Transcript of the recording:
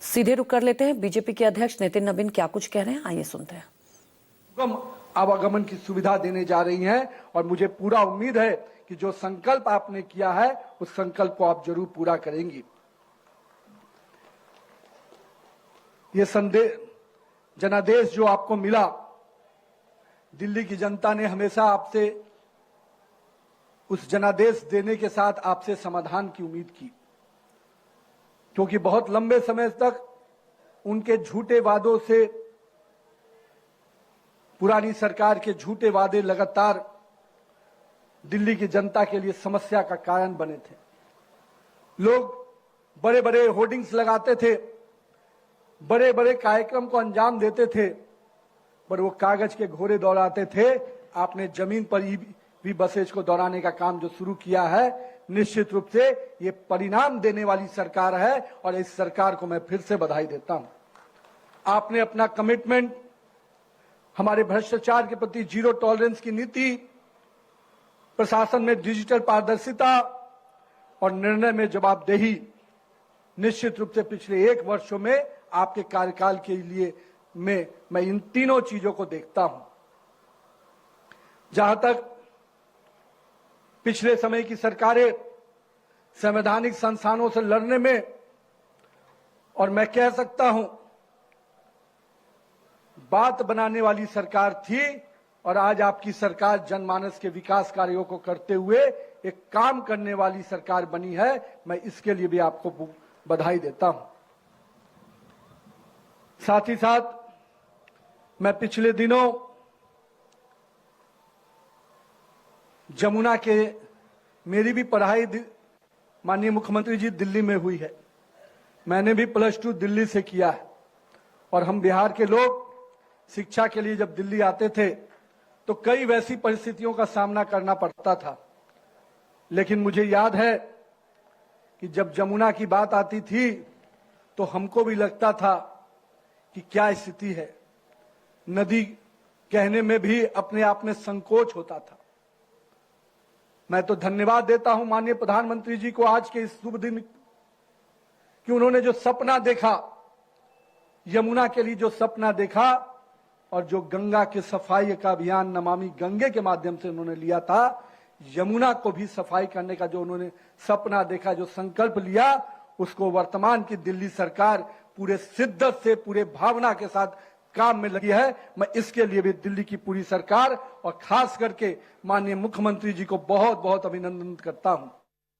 सीधे रुक कर लेते हैं। बीजेपी के अध्यक्ष नितिन नवीन क्या कुछ कह रहे हैं, आइए सुनते हैं। आवागमन की सुविधा देने जा रही हैं और मुझे पूरा उम्मीद है कि जो संकल्प आपने किया है उस संकल्प को आप जरूर पूरा करेंगी। ये संदेश, जनादेश जो आपको मिला, दिल्ली की जनता ने हमेशा आपसे उस जनादेश देने के साथ आपसे समाधान की उम्मीद की, क्योंकि बहुत लंबे समय तक उनके झूठे वादों से, पुरानी सरकार के झूठे वादे लगातार दिल्ली की जनता के लिए समस्या का कारण बने थे। लोग बड़े बड़े होर्डिंग्स लगाते थे, बड़े बड़े कार्यक्रम को अंजाम देते थे, पर वो कागज के घोड़े दौड़ाते थे। आपने जमीन पर भी बसेज को दौड़ाने का काम जो शुरू किया है, निश्चित रूप से ये परिणाम देने वाली सरकार है और इस सरकार को मैं फिर से बधाई देता हूं। आपने अपना कमिटमेंट, हमारे भ्रष्टाचार के प्रति जीरो टॉलरेंस की नीति, प्रशासन में डिजिटल पारदर्शिता और निर्णय में जवाबदेही, निश्चित रूप से पिछले 1 वर्षों में आपके कार्यकाल के लिए मैं इन तीनों चीजों को देखता हूं। जहां तक पिछले समय की सरकारें संवैधानिक संस्थानों से लड़ने में, और मैं कह सकता हूं बात बनाने वाली सरकार थी, और आज आपकी सरकार जनमानस के विकास कार्यों को करते हुए एक काम करने वाली सरकार बनी है। मैं इसके लिए भी आपको बधाई देता हूं। साथ ही साथ मैं पिछले दिनों जमुना के, मेरी भी पढ़ाई माननीय मुख्यमंत्री जी दिल्ली में हुई है, मैंने भी +2 दिल्ली से किया है, और हम बिहार के लोग शिक्षा के लिए जब दिल्ली आते थे तो कई वैसी परिस्थितियों का सामना करना पड़ता था। लेकिन मुझे याद है कि जब जमुना की बात आती थी तो हमको भी लगता था कि क्या स्थिति है। नदी कहने में भी अपने आप में संकोच होता था। मैं तो धन्यवाद देता हूं माननीय प्रधानमंत्री जी को आज के इस शुभ दिन कि उन्होंने जो सपना देखा, यमुना के लिए जो सपना देखा, और जो गंगा के सफाई का अभियान नमामि गंगे के माध्यम से उन्होंने लिया था, यमुना को भी सफाई करने का जो उन्होंने सपना देखा, जो संकल्प लिया, उसको वर्तमान की दिल्ली सरकार पूरे शिद्दत से, पूरे भावना के साथ काम में लगी है। मैं इसके लिए भी दिल्ली की पूरी सरकार और खास करके माननीय मुख्यमंत्री जी को बहुत बहुत अभिनंदन करता हूं।